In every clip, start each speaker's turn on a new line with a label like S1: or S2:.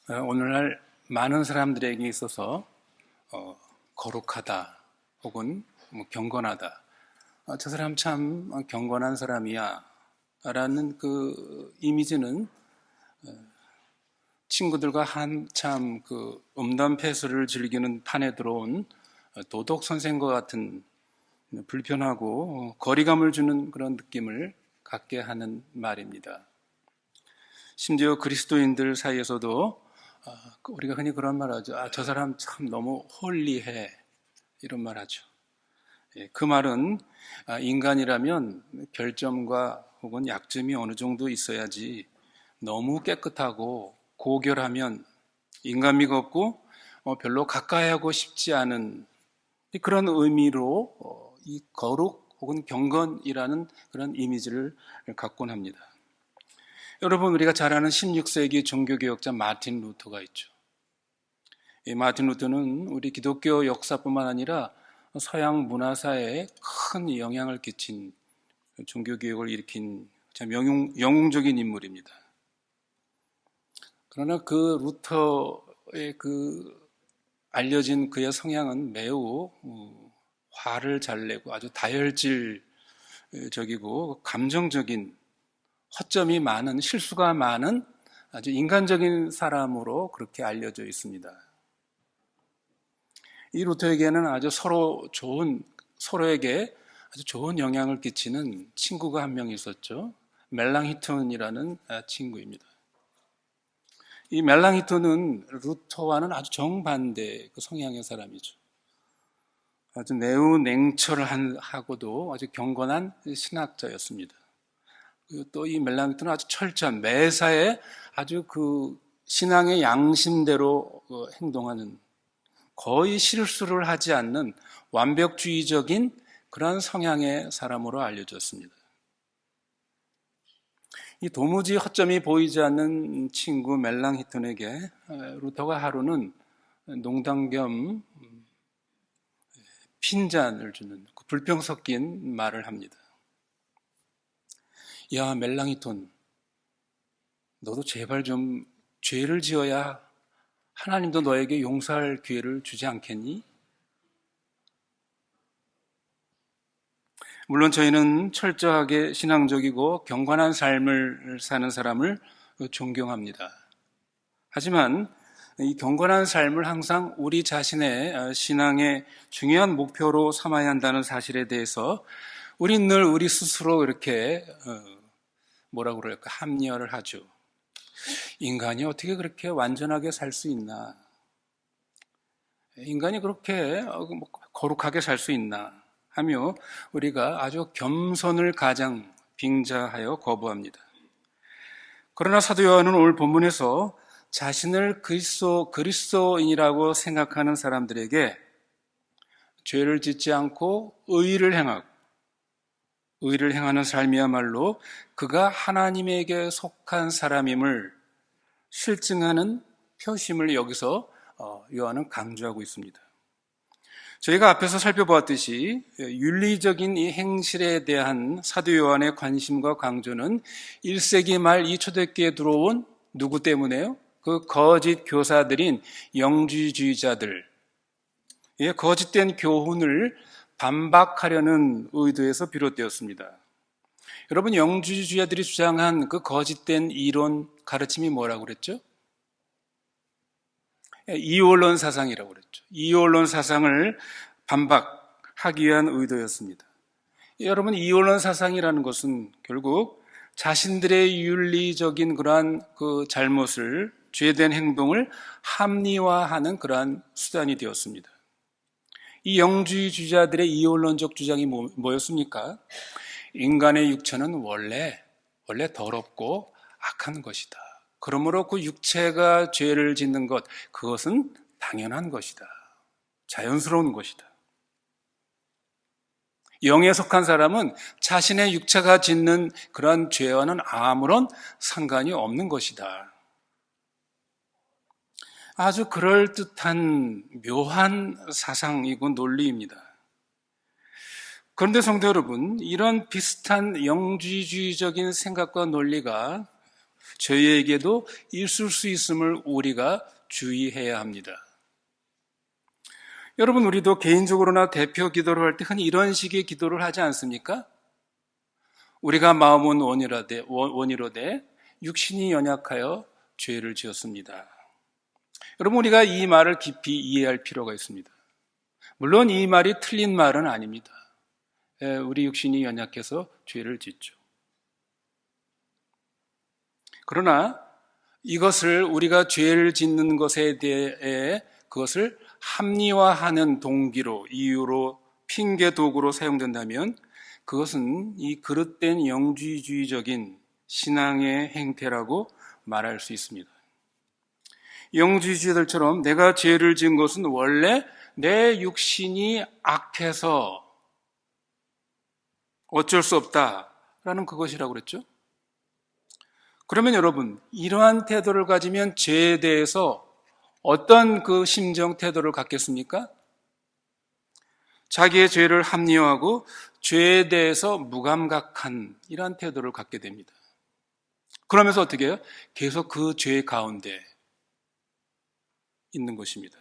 S1: 오늘날 많은 사람들에게 있어서 거룩하다 혹은 경건하다. 저 사람 참 경건한 사람이야 라는 그 이미지는 친구들과 한참 그 음담패설을 즐기는 판에 들어온 도덕 선생과 같은 불편하고 거리감을 주는 그런 느낌을 갖게 하는 말입니다. 심지어 그리스도인들 사이에서도 우리가 흔히 그런 말 하죠. 저 사람 참 너무 홀리해. 이런 말 하죠. 그 말은 인간이라면 결점과 혹은 약점이 어느 정도 있어야지 너무 깨끗하고 고결하면 인간미가 없고 별로 가까이 하고 싶지 않은 그런 의미로 이 거룩 혹은 경건이라는 그런 이미지를 갖곤 합니다. 여러분, 우리가 잘 아는 16세기 종교개혁자 마틴 루터가 있죠. 이 마틴 루터는 우리 기독교 역사뿐만 아니라 서양 문화사에 큰 영향을 끼친 종교개혁을 일으킨 참 영웅적인 인물입니다. 그러나 그 루터의 그 알려진 그의 성향은 매우 화를 잘 내고 아주 다혈질적이고 감정적인 허점이 많은, 실수가 많은 아주 인간적인 사람으로 그렇게 알려져 있습니다. 이 루터에게는 서로에게 아주 좋은 영향을 끼치는 친구가 한 명 있었죠. 멜랑히톤이라는 친구입니다. 이 멜랑히톤은 루터와는 아주 정반대 그 성향의 사람이죠. 아주 매우 냉철하고도 아주 경건한 신학자였습니다. 또 이 멜랑히톤은 아주 철저한 매사에 아주 그 신앙의 양심대로 행동하는 거의 실수를 하지 않는 완벽주의적인 그런 성향의 사람으로 알려졌습니다. 이 도무지 허점이 보이지 않는 친구 멜랑히톤에게 루터가 하루는 농담 겸 핀잔을 주는 그 불평 섞인 말을 합니다. 야, 멜랑히톤, 너도 제발 좀 죄를 지어야 하나님도 너에게 용서할 기회를 주지 않겠니? 물론 저희는 철저하게 신앙적이고 경건한 삶을 사는 사람을 존경합니다. 하지만 이 경건한 삶을 항상 우리 자신의 신앙의 중요한 목표로 삼아야 한다는 사실에 대해서 우린 늘 우리 스스로 이렇게 뭐라고 그럴까 합리화를 하죠. 인간이 어떻게 그렇게 완전하게 살 수 있나? 인간이 그렇게 거룩하게 살 수 있나? 하며 우리가 아주 겸손을 가장 빙자하여 거부합니다. 그러나 사도 요한은 오늘 본문에서 자신을 그리스도인이라고 생각하는 사람들에게 죄를 짓지 않고 의를 행하는 삶이야말로 그가 하나님에게 속한 사람임을 실증하는 표심을 여기서 요한은 강조하고 있습니다. 저희가 앞에서 살펴보았듯이 윤리적인 이 행실에 대한 사도 요한의 관심과 강조는 1세기 말 이 초대교회에 들어온 누구 때문에요? 그 거짓 교사들인 영주주의자들, 거짓된 교훈을 반박하려는 의도에서 비롯되었습니다. 여러분, 영주주의자들이 주장한 그 거짓된 이론 가르침이 뭐라고 그랬죠? 이원론 사상이라고 그랬죠. 이원론 사상을 반박하기 위한 의도였습니다. 여러분, 이원론 사상이라는 것은 결국 자신들의 윤리적인 그러한 그 잘못을, 죄된 행동을 합리화하는 그러한 수단이 되었습니다. 이 영주주의자들의 이원론적 주장이 뭐였습니까? 인간의 육체는 원래 더럽고 악한 것이다. 그러므로 그 육체가 죄를 짓는 것, 그것은 당연한 것이다. 자연스러운 것이다. 영에 속한 사람은 자신의 육체가 짓는 그런 죄와는 아무런 상관이 없는 것이다. 아주 그럴듯한 묘한 사상이고 논리입니다. 그런데 성도 여러분, 이런 비슷한 영주주의적인 생각과 논리가 저희에게도 있을 수 있음을 우리가 주의해야 합니다. 여러분, 우리도 개인적으로나 대표 기도를 할 때 흔히 이런 식의 기도를 하지 않습니까? 우리가 마음은 원이로되 육신이 연약하여 죄를 지었습니다. 여러분, 우리가 이 말을 깊이 이해할 필요가 있습니다. 물론 이 말이 틀린 말은 아닙니다. 우리 육신이 연약해서 죄를 짓죠. 그러나 이것을 우리가 죄를 짓는 것에 대해 그것을 합리화하는 동기로, 이유로, 핑계 도구로 사용된다면 그것은 이 그릇된 영지주의적인 신앙의 행태라고 말할 수 있습니다. 영지주의자들처럼 내가 죄를 지은 것은 원래 내 육신이 악해서 어쩔 수 없다라는 그것이라고 그랬죠. 그러면 여러분, 이러한 태도를 가지면 죄에 대해서 어떤 그 심정 태도를 갖겠습니까? 자기의 죄를 합리화하고 죄에 대해서 무감각한 이러한 태도를 갖게 됩니다. 그러면서 어떻게 해요? 계속 그 죄 가운데 있는 것입니다.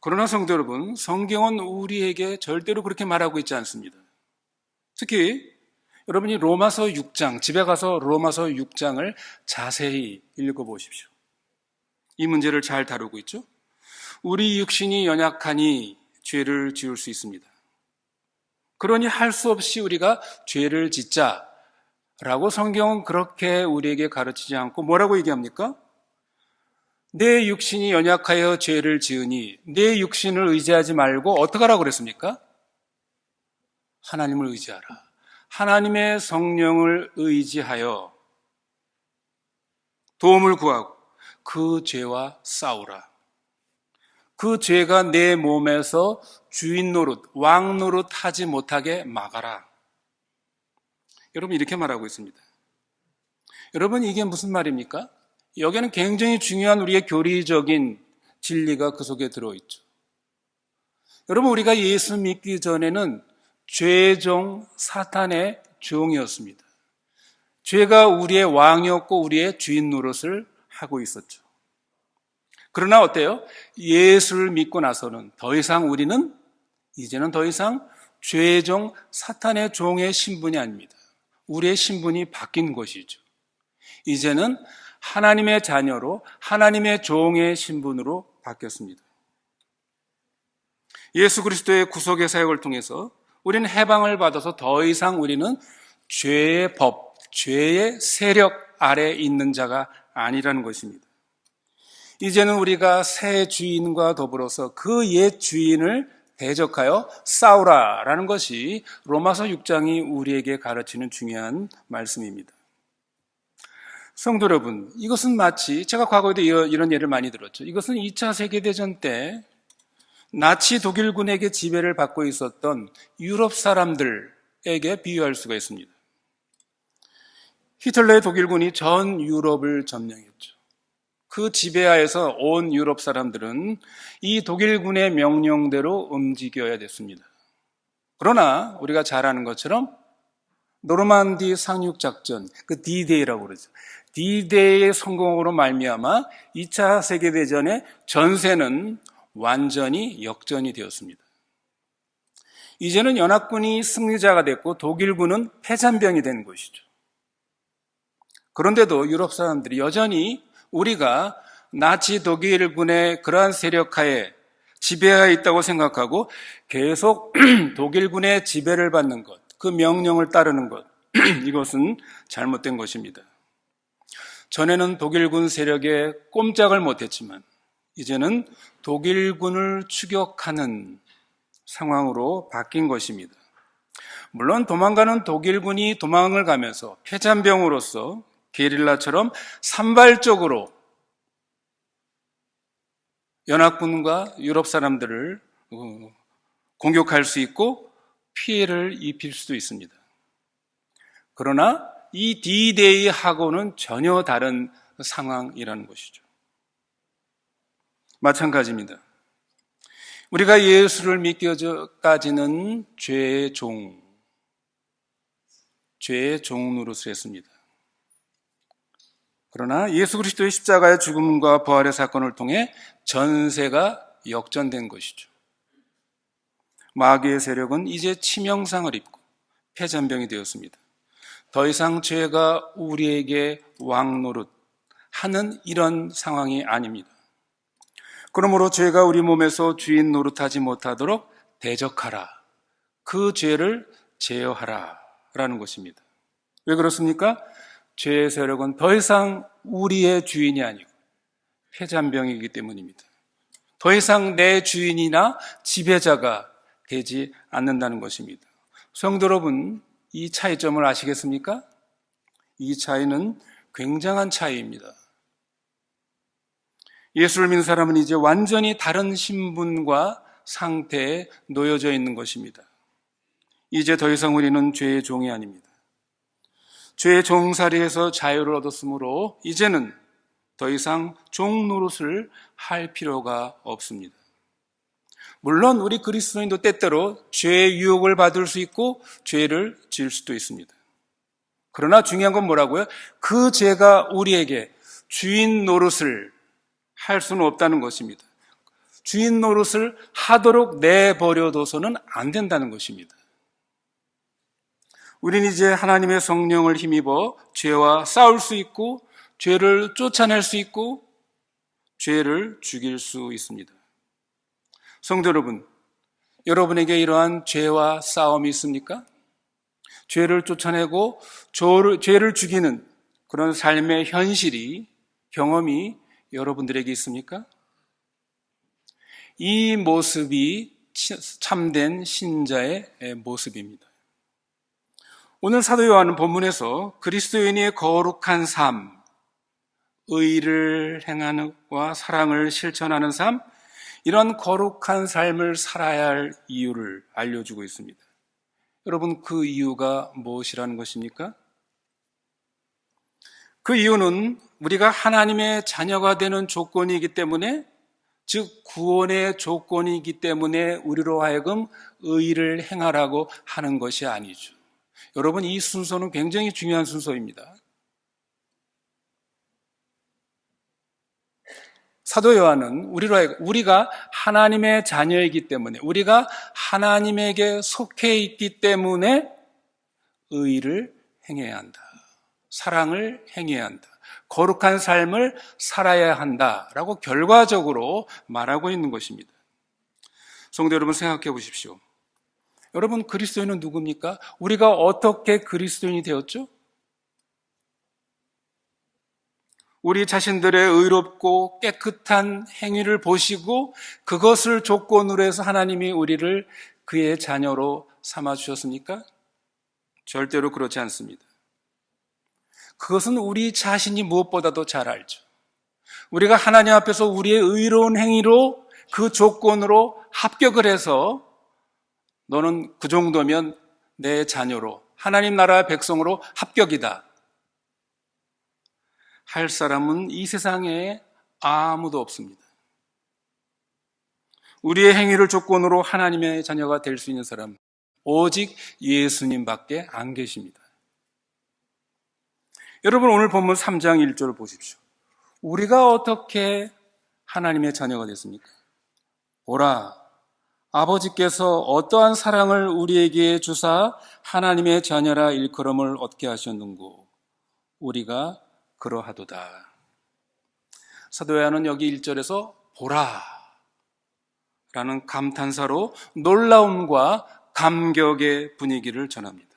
S1: 그러나 성도 여러분, 성경은 우리에게 절대로 그렇게 말하고 있지 않습니다. 특히 여러분이 로마서 6장, 집에 가서 로마서 6장을 자세히 읽어보십시오. 이 문제를 잘 다루고 있죠. 우리 육신이 연약하니 죄를 지을 수 있습니다. 그러니 할 수 없이 우리가 죄를 짓자라고 성경은 그렇게 우리에게 가르치지 않고 뭐라고 얘기합니까? 내 육신이 연약하여 죄를 지으니 내 육신을 의지하지 말고 어떻게 하라고 그랬습니까? 하나님을 의지하라. 하나님의 성령을 의지하여 도움을 구하고 그 죄와 싸우라. 그 죄가 내 몸에서 주인 노릇, 왕 노릇 하지 못하게 막아라. 여러분, 이렇게 말하고 있습니다. 여러분, 이게 무슨 말입니까? 여기에는 굉장히 중요한 우리의 교리적인 진리가 그 속에 들어있죠. 여러분, 우리가 예수 믿기 전에는 죄종 사탄의 종이었습니다. 죄가 우리의 왕이었고 우리의 주인 노릇을 하고 있었죠. 그러나 어때요? 예수를 믿고 나서는 이제는 더 이상 죄종 사탄의 종의 신분이 아닙니다. 우리의 신분이 바뀐 것이죠. 이제는 하나님의 자녀로 하나님의 종의 신분으로 바뀌었습니다. 예수 그리스도의 구속의 사역을 통해서 우리는 해방을 받아서 더 이상 우리는 죄의 법, 죄의 세력 아래에 있는 자가 아니라는 것입니다. 이제는 우리가 새 주인과 더불어서 그 옛 주인을 대적하여 싸우라라는 것이 로마서 6장이 우리에게 가르치는 중요한 말씀입니다. 성도 여러분, 이것은 마치 제가 과거에도 이런 예를 많이 들었죠. 이것은 2차 세계대전 때 나치 독일군에게 지배를 받고 있었던 유럽 사람들에게 비유할 수가 있습니다. 히틀러의 독일군이 전 유럽을 점령했죠. 그 지배하에서 온 유럽 사람들은 이 독일군의 명령대로 움직여야 됐습니다. 그러나 우리가 잘 아는 것처럼 노르만디 상륙작전, 그 D-Day라고 그러죠. D-Day의 성공으로 말미암아 2차 세계대전의 전세는 완전히 역전이 되었습니다. 이제는 연합군이 승리자가 됐고 독일군은 패잔병이 된 것이죠. 그런데도 유럽 사람들이 여전히 우리가 나치 독일군의 그러한 세력하에 지배하에 있다고 생각하고 계속 독일군의 지배를 받는 것, 그 명령을 따르는 것, 이것은 잘못된 것입니다. 전에는 독일군 세력에 꼼짝을 못했지만 이제는 독일군을 추격하는 상황으로 바뀐 것입니다. 물론 도망가는 독일군이 도망을 가면서 패잔병으로서 게릴라처럼 산발적으로 연합군과 유럽 사람들을 공격할 수 있고 피해를 입힐 수도 있습니다. 그러나 이 D-Day하고는 전혀 다른 상황이라는 것이죠. 마찬가지입니다. 우리가 예수를 믿기까지는 죄의 종 노릇을 했습니다. 그러나 예수 그리스도의 십자가의 죽음과 부활의 사건을 통해 전세가 역전된 것이죠. 마귀의 세력은 이제 치명상을 입고 패전병이 되었습니다. 더 이상 죄가 우리에게 왕노릇 하는 이런 상황이 아닙니다. 그러므로 죄가 우리 몸에서 주인 노릇하지 못하도록 대적하라. 그 죄를 제어하라 라는 것입니다. 왜 그렇습니까? 죄의 세력은 더 이상 우리의 주인이 아니고 패잔병이기 때문입니다. 더 이상 내 주인이나 지배자가 되지 않는다는 것입니다. 성도 여러분, 이 차이점을 아시겠습니까? 이 차이는 굉장한 차이입니다. 예수를 믿는 사람은 이제 완전히 다른 신분과 상태에 놓여져 있는 것입니다. 이제 더 이상 우리는 죄의 종이 아닙니다. 죄의 종살이에서 자유를 얻었으므로 이제는 더 이상 종 노릇을 할 필요가 없습니다. 물론 우리 그리스도인도 때때로 죄의 유혹을 받을 수 있고 죄를 지을 수도 있습니다. 그러나 중요한 건 뭐라고요? 그 죄가 우리에게 주인 노릇을 할 수는 없다는 것입니다. 주인 노릇을 하도록 내버려둬서는 안 된다는 것입니다. 우린 이제 하나님의 성령을 힘입어 죄와 싸울 수 있고 죄를 쫓아낼 수 있고 죄를 죽일 수 있습니다. 성도 여러분, 여러분에게 이러한 죄와 싸움이 있습니까? 죄를 쫓아내고 죄를 죽이는 그런 삶의 현실이, 경험이 여러분들에게 있습니까? 이 모습이 참된 신자의 모습입니다. 오늘 사도 요한은 본문에서 그리스도인의 거룩한 삶, 의를 행하는 과 사랑을 실천하는 삶, 이런 거룩한 삶을 살아야 할 이유를 알려주고 있습니다. 여러분, 그 이유가 무엇이라는 것입니까? 그 이유는 우리가 하나님의 자녀가 되는 조건이기 때문에, 즉 구원의 조건이기 때문에 우리로 하여금 의를 행하라고 하는 것이 아니죠. 여러분, 이 순서는 굉장히 중요한 순서입니다. 사도 요한은 우리가 하나님의 자녀이기 때문에, 우리가 하나님에게 속해 있기 때문에 의를 행해야 한다. 사랑을 행해야 한다. 거룩한 삶을 살아야 한다라고 결과적으로 말하고 있는 것입니다. 성도 여러분, 생각해 보십시오. 여러분, 그리스도인은 누굽니까? 우리가 어떻게 그리스도인이 되었죠? 우리 자신들의 의롭고 깨끗한 행위를 보시고 그것을 조건으로 해서 하나님이 우리를 그의 자녀로 삼아 주셨습니까? 절대로 그렇지 않습니다. 그것은 우리 자신이 무엇보다도 잘 알죠. 우리가 하나님 앞에서 우리의 의로운 행위로 그 조건으로 합격을 해서 너는 그 정도면 내 자녀로, 하나님 나라의 백성으로 합격이다 할 사람은 이 세상에 아무도 없습니다. 우리의 행위를 조건으로 하나님의 자녀가 될 수 있는 사람, 오직 예수님밖에 안 계십니다. 여러분, 오늘 본문 3장 1절을 보십시오. 우리가 어떻게 하나님의 자녀가 됐습니까? 보라, 아버지께서 어떠한 사랑을 우리에게 주사 하나님의 자녀라 일컬음을 얻게 하셨는고 우리가 그러하도다. 사도 요한은 여기 1절에서 보라 라는 감탄사로 놀라움과 감격의 분위기를 전합니다.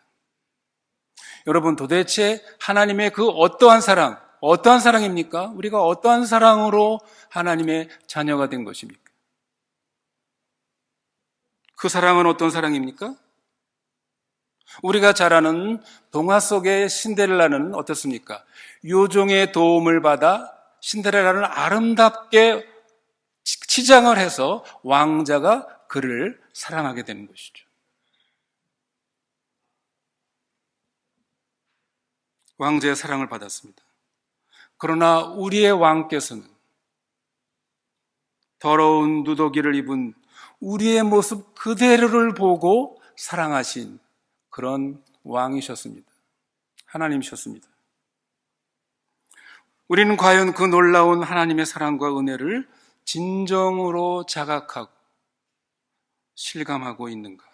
S1: 여러분, 도대체 하나님의 그 어떠한 사랑입니까? 우리가 어떠한 사랑으로 하나님의 자녀가 된 것입니까? 그 사랑은 어떤 사랑입니까? 우리가 잘 아는 동화 속의 신데렐라는 어떻습니까? 요정의 도움을 받아 신데렐라는 아름답게 치장을 해서 왕자가 그를 사랑하게 되는 것이죠. 왕자의 사랑을 받았습니다. 그러나 우리의 왕께서는 더러운 누더기를 입은 우리의 모습 그대로를 보고 사랑하신 그런 왕이셨습니다. 하나님이셨습니다. 우리는 과연 그 놀라운 하나님의 사랑과 은혜를 진정으로 자각하고 실감하고 있는가?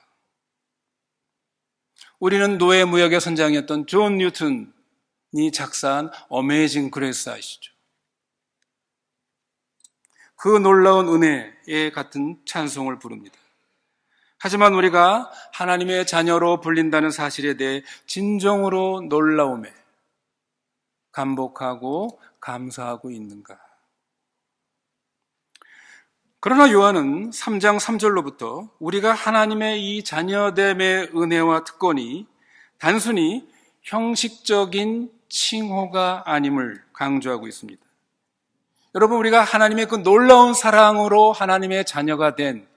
S1: 우리는 노예 무역의 선장이었던 존 뉴턴이 작사한 어메이징 그레이스 아시죠? 그 놀라운 은혜에 같은 찬송을 부릅니다. 하지만 우리가 하나님의 자녀로 불린다는 사실에 대해 진정으로 놀라움에 감복하고 감사하고 있는가? 그러나 요한은 3장 3절로부터 우리가 하나님의 이 자녀됨의 은혜와 특권이 단순히 형식적인 칭호가 아님을 강조하고 있습니다. 여러분, 우리가 하나님의 그 놀라운 사랑으로 하나님의 자녀가 된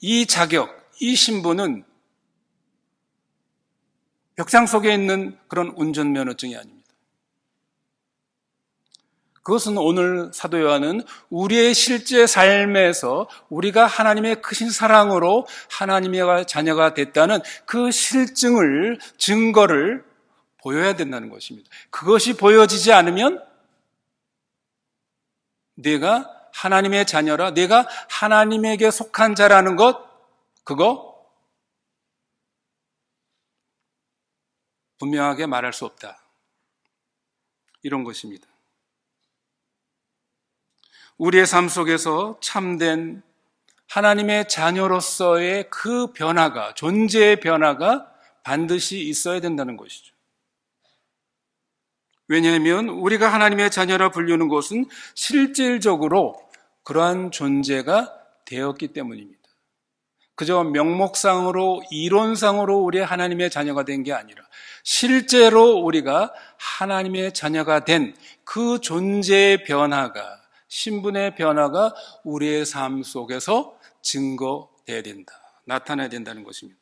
S1: 이 자격, 이 신분은 벽장 속에 있는 그런 운전면허증이 아닙니다. 그것은 오늘 사도 요한은 우리의 실제 삶에서 우리가 하나님의 크신 사랑으로 하나님의 자녀가 됐다는 그 실증을, 증거를 보여야 된다는 것입니다. 그것이 보여지지 않으면 내가 하나님의 자녀라, 내가 하나님에게 속한 자라는 것, 그거 분명하게 말할 수 없다. 이런 것입니다. 우리의 삶 속에서 참된 하나님의 자녀로서의 그 변화가, 존재의 변화가 반드시 있어야 된다는 것이죠. 왜냐하면 우리가 하나님의 자녀라 불리는 것은 실질적으로 그러한 존재가 되었기 때문입니다. 그저 명목상으로, 이론상으로 우리 하나님의 자녀가 된 게 아니라 실제로 우리가 하나님의 자녀가 된 그 존재의 변화가, 신분의 변화가 우리의 삶 속에서 증거돼야 된다, 나타나야 된다는 것입니다.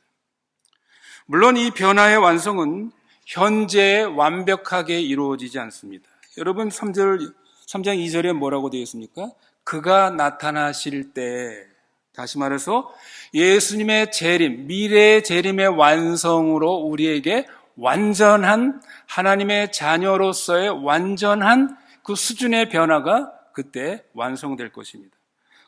S1: 물론 이 변화의 완성은 현재 완벽하게 이루어지지 않습니다. 여러분 3장 2절에 뭐라고 되어 있습니까? 그가 나타나실 때, 다시 말해서 예수님의 재림, 미래의 재림의 완성으로 우리에게 완전한 하나님의 자녀로서의 완전한 그 수준의 변화가 그때 완성될 것입니다.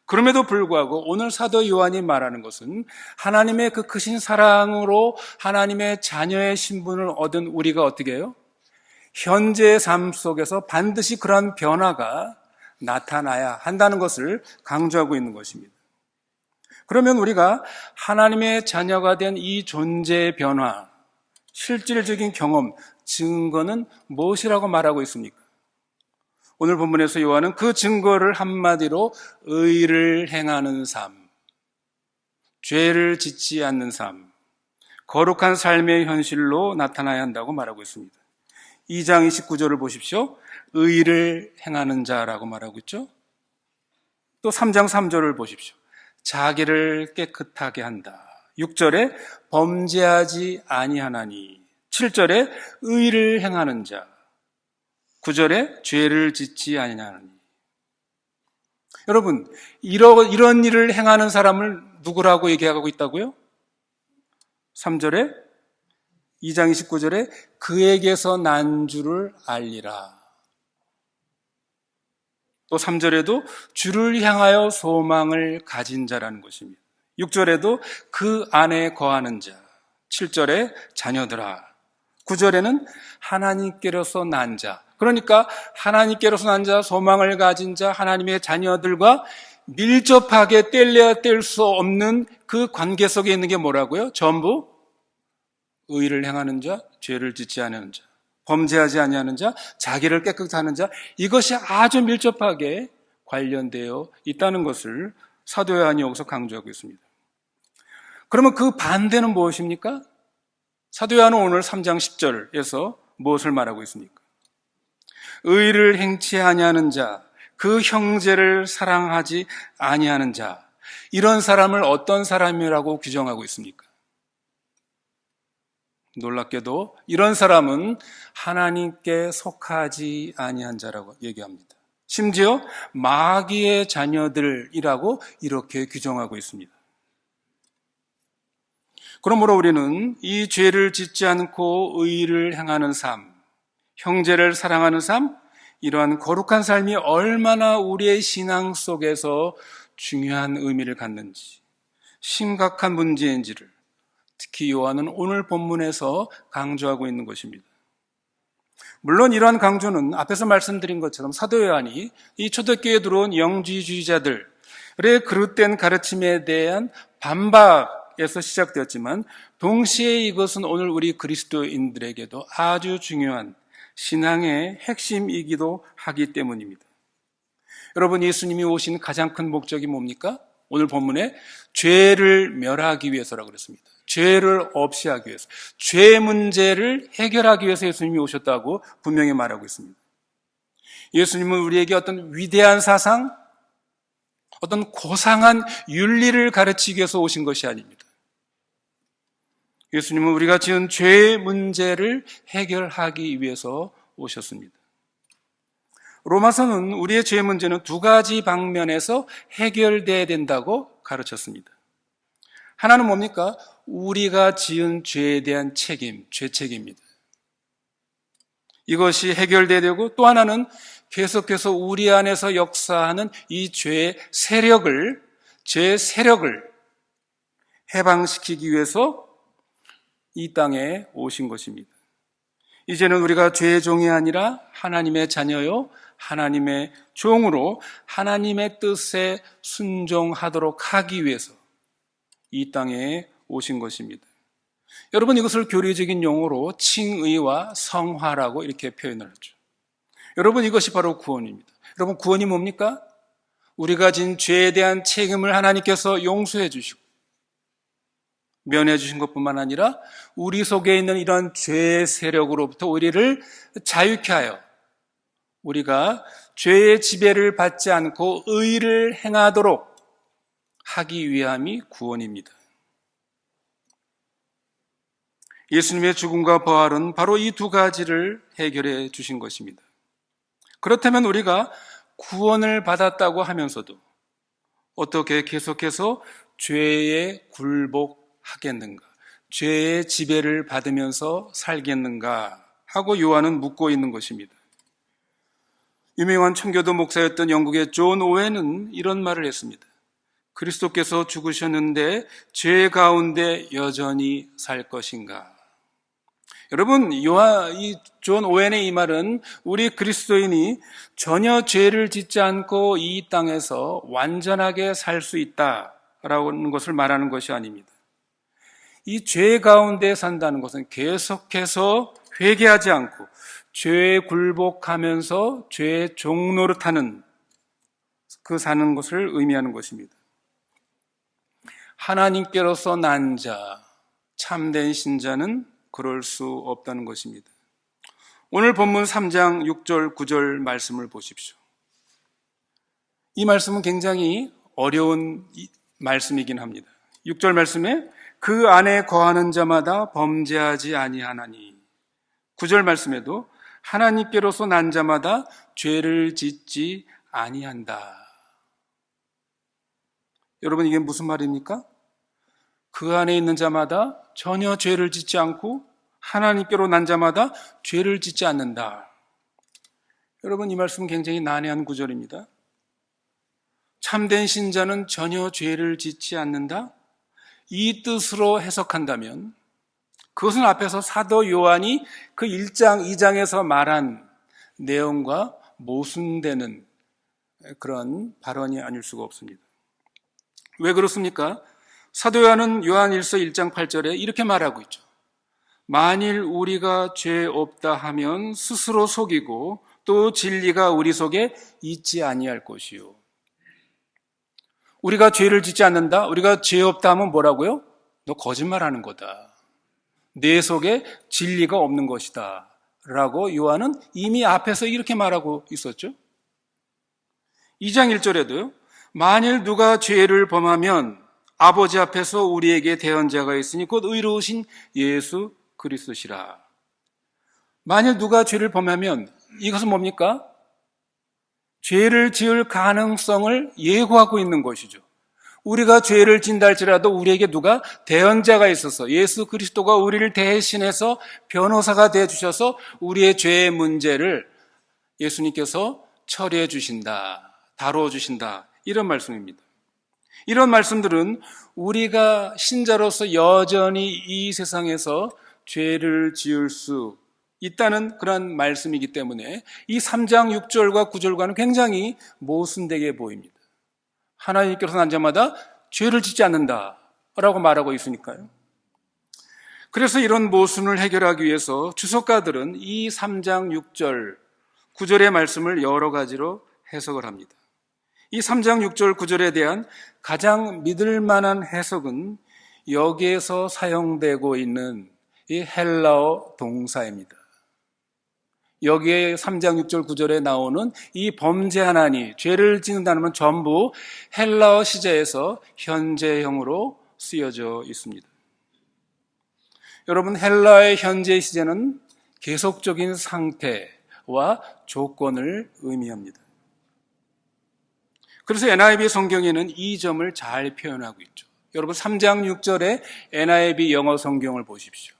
S1: 그럼에도 불구하고 오늘 사도 요한이 말하는 것은 하나님의 그 크신 사랑으로 하나님의 자녀의 신분을 얻은 우리가 어떻게 해요? 현재의 삶 속에서 반드시 그러한 변화가 나타나야 한다는 것을 강조하고 있는 것입니다. 그러면 우리가 하나님의 자녀가 된 이 존재의 변화, 실질적인 경험, 증거는 무엇이라고 말하고 있습니까? 오늘 본문에서 요한은 그 증거를 한마디로 의를 행하는 삶, 죄를 짓지 않는 삶, 거룩한 삶의 현실로 나타나야 한다고 말하고 있습니다. 2장 29절을 보십시오. 의를 행하는 자라고 말하고 있죠. 또 3장 3절을 보십시오. 자기를 깨끗하게 한다. 6절에 범죄하지 아니하나니, 7절에 의를 행하는 자, 9절에 죄를 짓지 아니하나니. 여러분, 이런 일을 행하는 사람을 누구라고 얘기하고 있다고요? 3절에, 2장 29절에 그에게서 난 줄을 알리라. 또 3절에도 주를 향하여 소망을 가진 자라는 것입니다. 6절에도 그 안에 거하는 자, 7절에 자녀들아, 9절에는 하나님께로서 난 자. 그러니까 하나님께로서 난 자, 소망을 가진 자, 하나님의 자녀들과 밀접하게 뗄래야 뗄 수 없는 그 관계 속에 있는 게 뭐라고요? 전부 의를 행하는 자, 죄를 짓지 않는 자, 범죄하지 아니하는 자, 자기를 깨끗하게 하는 자, 이것이 아주 밀접하게 관련되어 있다는 것을 사도 요한이 여기서 강조하고 있습니다. 그러면 그 반대는 무엇입니까? 사도 요한은 오늘 3장 10절에서 무엇을 말하고 있습니까? 의를 행치 아니하는 자, 그 형제를 사랑하지 아니하는 자, 이런 사람을 어떤 사람이라고 규정하고 있습니까? 놀랍게도 이런 사람은 하나님께 속하지 아니한 자라고 얘기합니다. 심지어 마귀의 자녀들이라고 이렇게 규정하고 있습니다. 그러므로 우리는 이 죄를 짓지 않고 의를 행하는 삶, 형제를 사랑하는 삶, 이러한 거룩한 삶이 얼마나 우리의 신앙 속에서 중요한 의미를 갖는지, 심각한 문제인지를 특히 요한은 오늘 본문에서 강조하고 있는 것입니다. 물론 이러한 강조는 앞에서 말씀드린 것처럼 사도 요한이 이 초대교회에 들어온 영지주의자들의 그릇된 가르침에 대한 반박에서 시작되었지만 동시에 이것은 오늘 우리 그리스도인들에게도 아주 중요한 신앙의 핵심이기도 하기 때문입니다. 여러분, 예수님이 오신 가장 큰 목적이 뭡니까? 오늘 본문에 죄를 멸하기 위해서라고 그랬습니다. 죄를 없이 하기 위해서, 죄 문제를 해결하기 위해서 예수님이 오셨다고 분명히 말하고 있습니다. 예수님은 우리에게 어떤 위대한 사상, 어떤 고상한 윤리를 가르치기 위해서 오신 것이 아닙니다. 예수님은 우리가 지은 죄의 문제를 해결하기 위해서 오셨습니다. 로마서는 우리의 죄 문제는 두 가지 방면에서 해결돼야 된다고 가르쳤습니다. 하나는 뭡니까? 우리가 지은 죄에 대한 책임, 죄책입니다. 이것이 해결돼야 되고, 또 하나는 계속해서 우리 안에서 역사하는 이 죄의 세력을, 죄의 세력을 해방시키기 위해서 이 땅에 오신 것입니다. 이제는 우리가 죄의 종이 아니라 하나님의 자녀요, 하나님의 종으로 하나님의 뜻에 순종하도록 하기 위해서 이 땅에 오신 것입니다. 여러분, 이것을 교리적인 용어로 칭의와 성화라고 이렇게 표현을 하죠. 여러분, 이것이 바로 구원입니다. 여러분, 구원이 뭡니까? 우리가 진 죄에 대한 책임을 하나님께서 용서해 주시고 면해 주신 것뿐만 아니라 우리 속에 있는 이런 죄의 세력으로부터 우리를 자유케 하여 우리가 죄의 지배를 받지 않고 의를 행하도록 하기 위함이 구원입니다. 예수님의 죽음과 부활은 바로 이 두 가지를 해결해 주신 것입니다. 그렇다면 우리가 구원을 받았다고 하면서도 어떻게 계속해서 죄에 굴복하겠는가? 죄의 지배를 받으면서 살겠는가? 하고 요한은 묻고 있는 것입니다. 유명한 청교도 목사였던 영국의 존 오웬은 이런 말을 했습니다. 그리스도께서 죽으셨는데 죄 가운데 여전히 살 것인가? 여러분, 이 존 오웬의 이 말은 우리 그리스도인이 전혀 죄를 짓지 않고 이 땅에서 완전하게 살 수 있다라는 것을 말하는 것이 아닙니다. 이 죄 가운데 산다는 것은 계속해서 회개하지 않고 죄에 굴복하면서 죄의 종노릇하는 그 사는 것을 의미하는 것입니다. 하나님께로서 난 자, 참된 신자는 그럴 수 없다는 것입니다. 오늘 본문 3장 6절 9절 말씀을 보십시오. 이 말씀은 굉장히 어려운 말씀이긴 합니다. 6절 말씀에 그 안에 거하는 자마다 범죄하지 아니하나니, 9절 말씀에도 하나님께로서 난 자마다 죄를 짓지 아니한다. 여러분, 이게 무슨 말입니까? 그 안에 있는 자마다 전혀 죄를 짓지 않고 하나님께로 난 자마다 죄를 짓지 않는다. 여러분, 이 말씀은 굉장히 난해한 구절입니다. 참된 신자는 전혀 죄를 짓지 않는다? 이 뜻으로 해석한다면 그것은 앞에서 사도 요한이 그 1장, 2장에서 말한 내용과 모순되는 그런 발언이 아닐 수가 없습니다. 왜 그렇습니까? 사도 요한은 요한일서 1장 8절에 이렇게 말하고 있죠. 만일 우리가 죄 없다 하면 스스로 속이고 또 진리가 우리 속에 있지 아니할 것이요. 우리가 죄를 짓지 않는다? 우리가 죄 없다 하면 뭐라고요? 너 거짓말하는 거다. 내 속에 진리가 없는 것이다. 라고 요한은 이미 앞에서 이렇게 말하고 있었죠. 2장 1절에도요. 만일 누가 죄를 범하면 아버지 앞에서 우리에게 대언자가 있으니 곧 의로우신 예수 그리스도시라. 만일 누가 죄를 범하면 이것은 뭡니까? 죄를 지을 가능성을 예고하고 있는 것이죠. 우리가 죄를 진다 할지라도 우리에게 누가 대언자가 있어서 예수 그리스도가 우리를 대신해서 변호사가 되어 주셔서 우리의 죄의 문제를 예수님께서 처리해 주신다, 다루어 주신다, 이런 말씀입니다. 이런 말씀들은 우리가 신자로서 여전히 이 세상에서 죄를 지을 수 있다는 그런 말씀이기 때문에 이 3장 6절과 9절과는 굉장히 모순되게 보입니다. 하나님께서 난 자마다 죄를 짓지 않는다라고 말하고 있으니까요. 그래서 이런 모순을 해결하기 위해서 주석가들은 이 3장 6절, 9절의 말씀을 여러 가지로 해석을 합니다. 이 3장 6절 9절에 대한 가장 믿을 만한 해석은 여기에서 사용되고 있는 이 헬라어 동사입니다. 여기에 3장 6절 9절에 나오는 이 범죄하나니, 죄를 짓는다는 건 전부 헬라어 시제에서 현재형으로 쓰여져 있습니다. 여러분, 헬라어의 현재 시제는 계속적인 상태와 조건을 의미합니다. 그래서 NIV 성경에는 이 점을 잘 표현하고 있죠. 여러분 3장 6절에 NIV 영어 성경을 보십시오.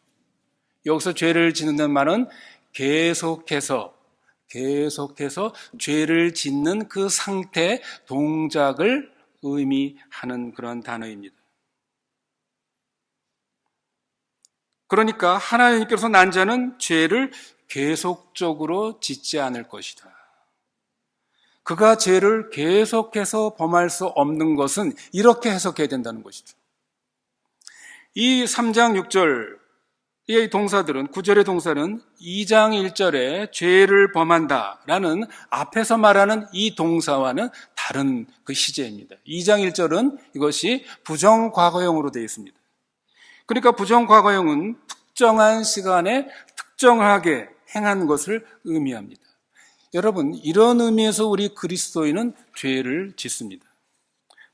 S1: 여기서 죄를 짓는다는 말은 계속해서 죄를 짓는 그 상태, 동작을 의미하는 그런 단어입니다. 그러니까 하나님께서 난 자는 죄를 계속적으로 짓지 않을 것이다. 그가 죄를 계속해서 범할 수 없는 것은 이렇게 해석해야 된다는 것이죠. 이 3장 6절의 동사들은, 9절의 동사는 2장 1절에 죄를 범한다라는 앞에서 말하는 이 동사와는 다른 그 시제입니다. 2장 1절은 이것이 부정과거형으로 되어 있습니다. 그러니까 부정과거형은 특정한 시간에 특정하게 행한 것을 의미합니다. 여러분, 이런 의미에서 우리 그리스도인은 죄를 짓습니다.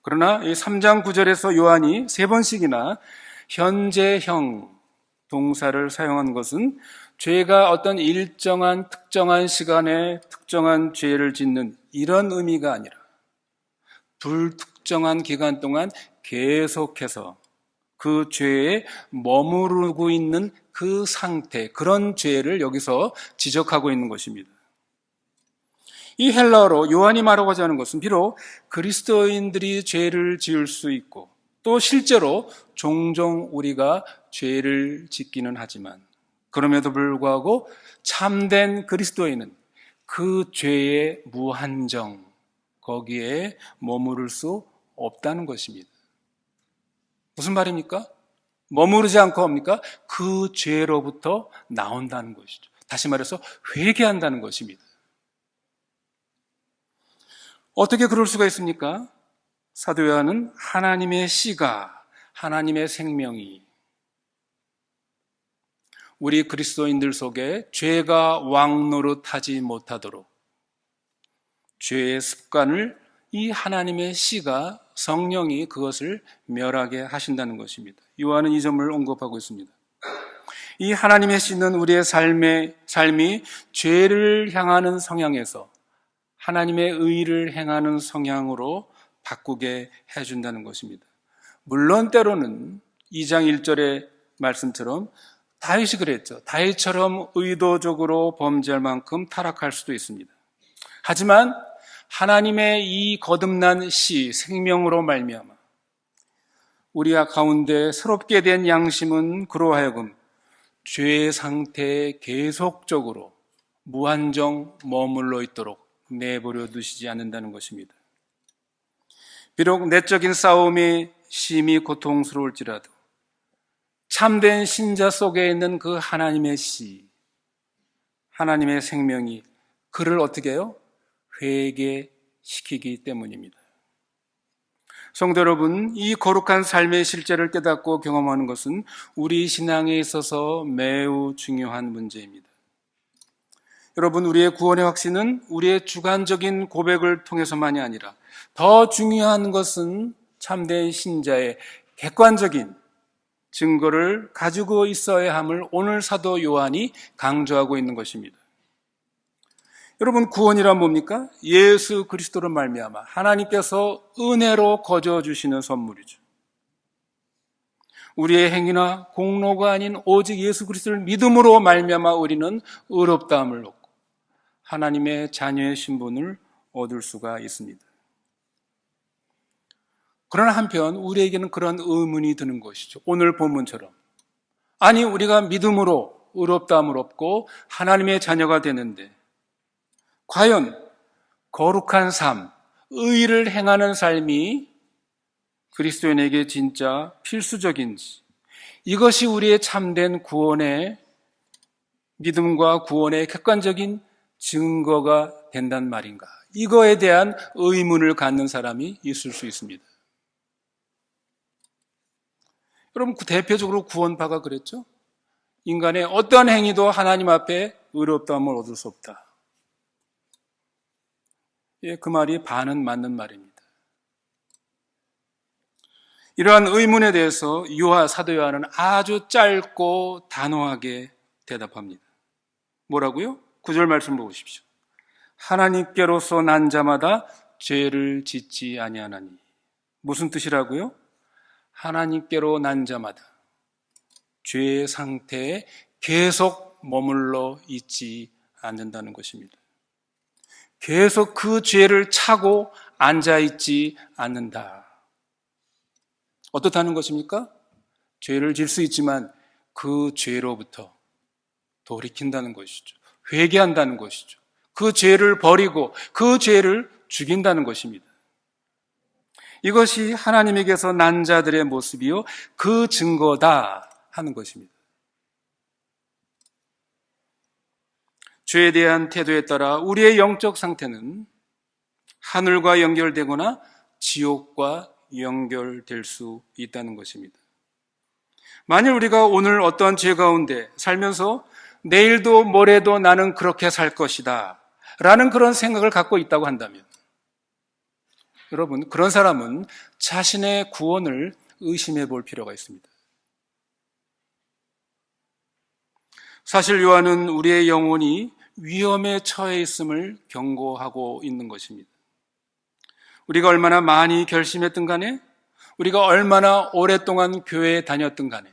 S1: 그러나 이 3장 9절에서 요한이 3번씩이나 현재형 동사를 사용한 것은 죄가 어떤 일정한 특정한 시간에 특정한 죄를 짓는 이런 의미가 아니라 불특정한 기간 동안 계속해서 그 죄에 머무르고 있는 그 상태, 그런 죄를 여기서 지적하고 있는 것입니다. 이 헬라어로 요한이 말하고자 하는 것은 비록 그리스도인들이 죄를 지을 수 있고 또 실제로 종종 우리가 죄를 짓기는 하지만 그럼에도 불구하고 참된 그리스도인은 그 죄의 무한정, 거기에 머무를 수 없다는 것입니다. 무슨 말입니까? 머무르지 않고 뭡니까? 그 죄로부터 나온다는 것이죠. 다시 말해서 회개한다는 것입니다. 어떻게 그럴 수가 있습니까? 사도 요한은 하나님의 씨가, 하나님의 생명이 우리 그리스도인들 속에 죄가 왕노릇하지 못하도록 죄의 습관을 이 하나님의 씨가, 성령이 그것을 멸하게 하신다는 것입니다. 요한은 이 점을 언급하고 있습니다. 이 하나님의 씨는 우리의 삶이 죄를 향하는 성향에서 하나님의 의를 행하는 성향으로 바꾸게 해준다는 것입니다. 물론 때로는 2장 1절의 말씀처럼 다윗이 그랬죠. 다윗처럼 의도적으로 범죄할 만큼 타락할 수도 있습니다. 하지만 하나님의 이 거듭난 씨, 생명으로 말미암아 우리가 가운데 새롭게 된 양심은 그로 하여금 죄의 상태에 계속적으로 무한정 머물러 있도록 내버려 두시지 않는다는 것입니다. 비록 내적인 싸움이 심히 고통스러울지라도 참된 신자 속에 있는 그 하나님의 씨, 하나님의 생명이 그를 어떻게 해요? 회개시키기 때문입니다. 성도 여러분, 이 거룩한 삶의 실제를 깨닫고 경험하는 것은 우리 신앙에 있어서 매우 중요한 문제입니다. 여러분, 우리의 구원의 확신은 우리의 주관적인 고백을 통해서만이 아니라 더 중요한 것은 참된 신자의 객관적인 증거를 가지고 있어야 함을 오늘 사도 요한이 강조하고 있는 것입니다. 여러분, 구원이란 뭡니까? 예수 그리스도로 말미암아 하나님께서 은혜로 거저 주시는 선물이죠. 우리의 행위나 공로가 아닌 오직 예수 그리스도를 믿음으로 말미암아 우리는 의롭다함을 얻고 하나님의 자녀의 신분을 얻을 수가 있습니다. 그러나 한편 우리에게는 그런 의문이 드는 것이죠. 오늘 본문처럼. 아니, 우리가 믿음으로 의롭다함을 얻고 하나님의 자녀가 되는데 과연 거룩한 삶, 의를 행하는 삶이 그리스도인에게 진짜 필수적인지, 이것이 우리의 참된 구원의 믿음과 구원의 객관적인 증거가 된단 말인가? 이거에 대한 의문을 갖는 사람이 있을 수 있습니다. 여러분, 대표적으로 구원파가 그랬죠? 인간의 어떠한 행위도 하나님 앞에 의롭다함을 얻을 수 없다. 예, 그 말이 반은 맞는 말입니다. 이러한 의문에 대해서 사도 요한은 아주 짧고 단호하게 대답합니다. 뭐라고요? 9절 말씀 보십시오. 하나님께로서 난 자마다 죄를 짓지 아니하나니. 무슨 뜻이라고요? 하나님께로 난 자마다 죄의 상태에 계속 머물러 있지 않는다는 것입니다. 계속 그 죄를 차고 앉아있지 않는다. 어떻다는 것입니까? 죄를 질 수 있지만 그 죄로부터 돌이킨다는 것이죠. 회개한다는 것이죠. 그 죄를 버리고 그 죄를 죽인다는 것입니다. 이것이 하나님에게서 난 자들의 모습이요, 그 증거다 하는 것입니다. 죄에 대한 태도에 따라 우리의 영적 상태는 하늘과 연결되거나 지옥과 연결될 수 있다는 것입니다. 만일 우리가 오늘 어떠한 죄 가운데 살면서 내일도 모레도 나는 그렇게 살 것이다 라는 그런 생각을 갖고 있다고 한다면, 여러분, 그런 사람은 자신의 구원을 의심해 볼 필요가 있습니다. 사실 요한은 우리의 영혼이 위험에 처해 있음을 경고하고 있는 것입니다. 우리가 얼마나 많이 결심했든 간에, 우리가 얼마나 오랫동안 교회에 다녔든 간에,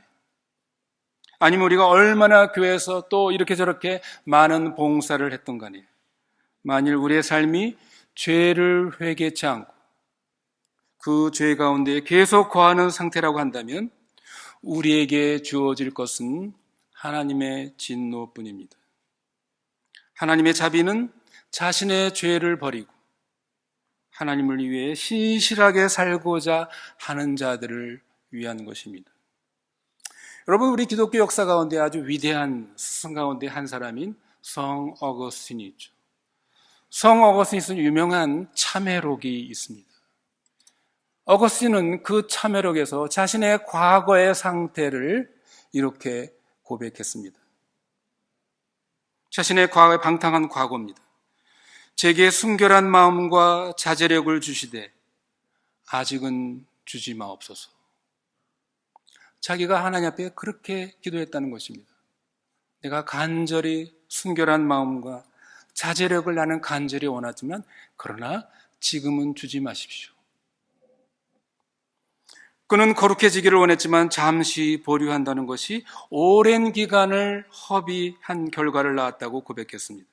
S1: 아니면 우리가 얼마나 교회에서 또 이렇게 저렇게 많은 봉사를 했든 간에, 만일 우리의 삶이 죄를 회개치 않고 그 죄 가운데 계속 거하는 상태라고 한다면 우리에게 주어질 것은 하나님의 진노뿐입니다. 하나님의 자비는 자신의 죄를 버리고 하나님을 위해 신실하게 살고자 하는 자들을 위한 것입니다. 여러분, 우리 기독교 역사 가운데 아주 위대한 스승 가운데 한 사람인 성 어거스틴이 있죠. 성 어거스틴은 유명한 참회록이 있습니다. 어거스틴은 그 참회록에서 자신의 과거의 상태를 이렇게 고백했습니다. 자신의 과거의 방탕한 과거입니다. 제게 순결한 마음과 자제력을 주시되 아직은 주지 마옵소서. 자기가 하나님 앞에 그렇게 기도했다는 것입니다. 내가 간절히 순결한 마음과 자제력을 나는 간절히 원하지만 그러나 지금은 주지 마십시오. 그는 거룩해지기를 원했지만 잠시 보류한다는 것이 오랜 기간을 허비한 결과를 낳았다고 고백했습니다.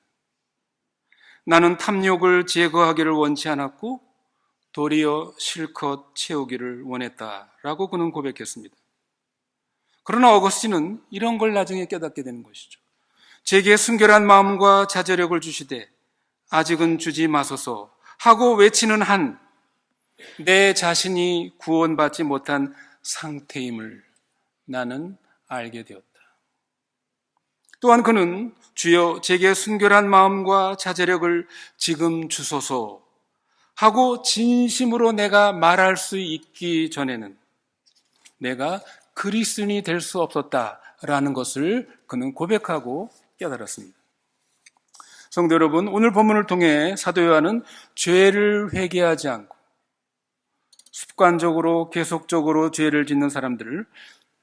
S1: 나는 탐욕을 제거하기를 원치 않았고 도리어 실컷 채우기를 원했다라고 그는 고백했습니다. 그러나 어거스틴은 이런 걸 나중에 깨닫게 되는 것이죠. 제게 순결한 마음과 자제력을 주시되 아직은 주지 마소서 하고 외치는 한 내 자신이 구원받지 못한 상태임을 나는 알게 되었다. 또한 그는 주여 제게 순결한 마음과 자제력을 지금 주소서 하고 진심으로 내가 말할 수 있기 전에는 내가 그리스도인이 될 수 없었다라는 것을 그는 고백하고 깨달았습니다. 성도 여러분, 오늘 본문을 통해 사도 요한은 죄를 회개하지 않고 습관적으로 계속적으로 죄를 짓는 사람들을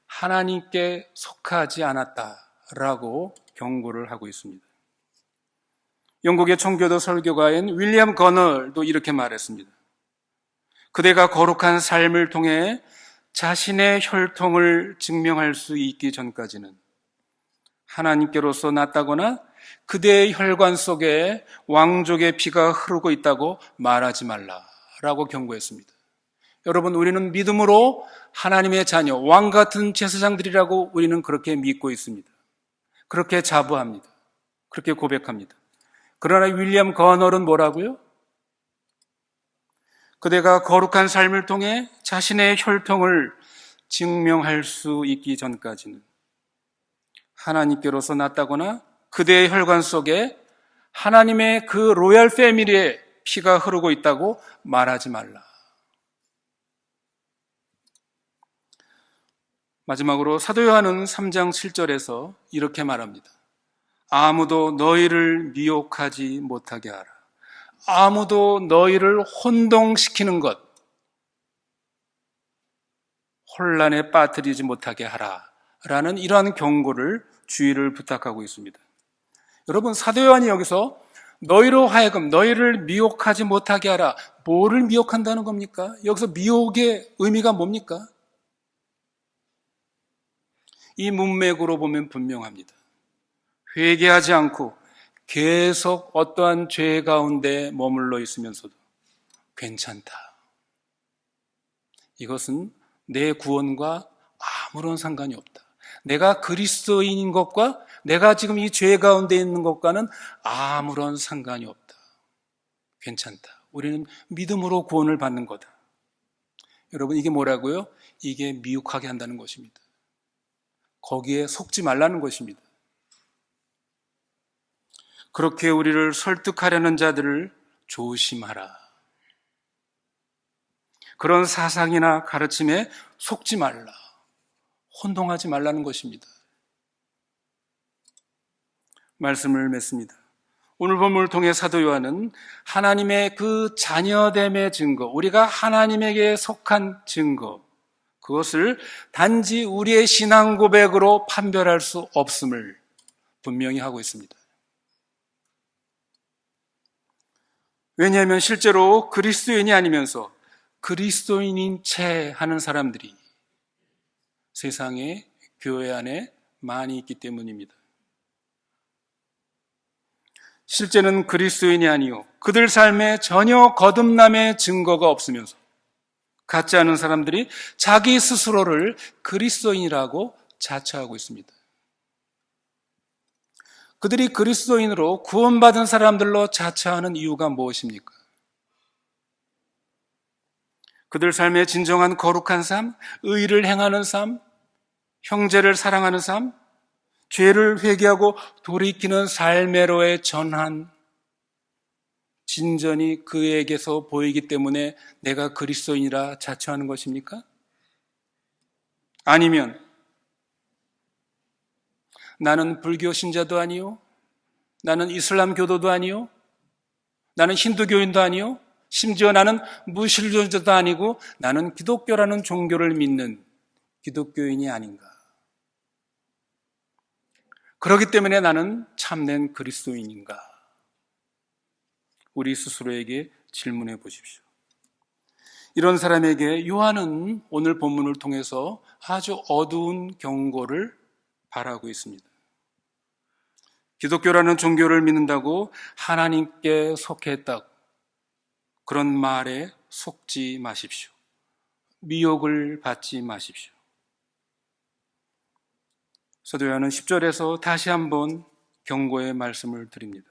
S1: 하나님께 속하지 않았다라고 경고를 하고 있습니다. 영국의 청교도 설교가인 윌리엄 거널도 이렇게 말했습니다. 그대가 거룩한 삶을 통해 자신의 혈통을 증명할 수 있기 전까지는 하나님께로서 낳았다거나 그대의 혈관 속에 왕족의 피가 흐르고 있다고 말하지 말라라고 경고했습니다. 여러분, 우리는 믿음으로 하나님의 자녀, 왕 같은 제사장들이라고 우리는 그렇게 믿고 있습니다. 그렇게 자부합니다. 그렇게 고백합니다. 그러나 윌리엄 거널은 뭐라고요? 그대가 거룩한 삶을 통해 자신의 혈통을 증명할 수 있기 전까지는 하나님께로서 났다거나 그대의 혈관 속에 하나님의 그 로얄 패밀리의 피가 흐르고 있다고 말하지 말라. 마지막으로 사도 요한은 3장 7절에서 이렇게 말합니다. 아무도 너희를 미혹하지 못하게 하라. 아무도 너희를 혼동시키는 것, 혼란에 빠뜨리지 못하게 하라. 라는 이러한 경고를 주의를 부탁하고 있습니다. 여러분, 사도 요한이 여기서 너희로 하여금 너희를 미혹하지 못하게 하라. 뭐를 미혹한다는 겁니까? 여기서 미혹의 의미가 뭡니까? 이 문맥으로 보면 분명합니다. 회개하지 않고 계속 어떠한 죄 가운데 머물러 있으면서도 괜찮다. 이것은 내 구원과 아무런 상관이 없다. 내가 그리스도인인 것과 내가 지금 이 죄 가운데 있는 것과는 아무런 상관이 없다. 괜찮다. 우리는 믿음으로 구원을 받는 거다. 여러분, 이게 뭐라고요? 이게 미혹하게 한다는 것입니다. 거기에 속지 말라는 것입니다. 그렇게 우리를 설득하려는 자들을 조심하라. 그런 사상이나 가르침에 속지 말라. 혼동하지 말라는 것입니다. 말씀을 맺습니다. 오늘 본문을 통해 사도 요한은 하나님의 그 자녀됨의 증거, 우리가 하나님에게 속한 증거, 그것을 단지 우리의 신앙 고백으로 판별할 수 없음을 분명히 하고 있습니다. 왜냐하면 실제로 그리스도인이 아니면서 그리스도인인 채 하는 사람들이 세상에 교회 안에 많이 있기 때문입니다. 실제는 그리스도인이 아니요 그들 삶에 전혀 거듭남의 증거가 없으면서 같지 않은 사람들이 자기 스스로를 그리스도인이라고 자처하고 있습니다. 그들이 그리스도인으로 구원받은 사람들로 자처하는 이유가 무엇입니까? 그들 삶의 진정한 거룩한 삶, 의를 행하는 삶, 형제를 사랑하는 삶, 죄를 회개하고 돌이키는 삶의로의 전환, 진전이 그에게서 보이기 때문에 내가 그리스도인이라 자처하는 것입니까? 아니면 나는 불교 신자도 아니요, 나는 이슬람 교도도 아니요, 나는 힌두교인도 아니요, 심지어 나는 무신론자도 아니고 나는 기독교라는 종교를 믿는 기독교인이 아닌가. 그렇기 때문에 나는 참된 그리스도인인가? 우리 스스로에게 질문해 보십시오. 이런 사람에게 요한은 오늘 본문을 통해서 아주 어두운 경고를 바라고 있습니다. 기독교라는 종교를 믿는다고 하나님께 속했다고 그런 말에 속지 마십시오. 미혹을 받지 마십시오. 사도 요한은 10절에서 다시 한번 경고의 말씀을 드립니다.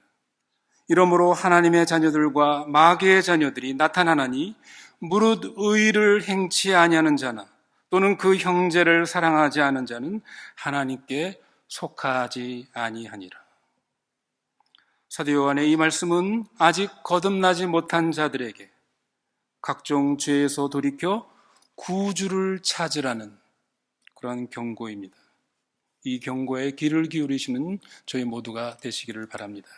S1: 이러므로 하나님의 자녀들과 마귀의 자녀들이 나타나나니 무릇 의를 행치 아니하는 자나 또는 그 형제를 사랑하지 않은 자는 하나님께 속하지 아니하니라. 사도 요한의 이 말씀은 아직 거듭나지 못한 자들에게 각종 죄에서 돌이켜 구주를 찾으라는 그런 경고입니다. 이 경고에 귀를 기울이시는 저희 모두가 되시기를 바랍니다.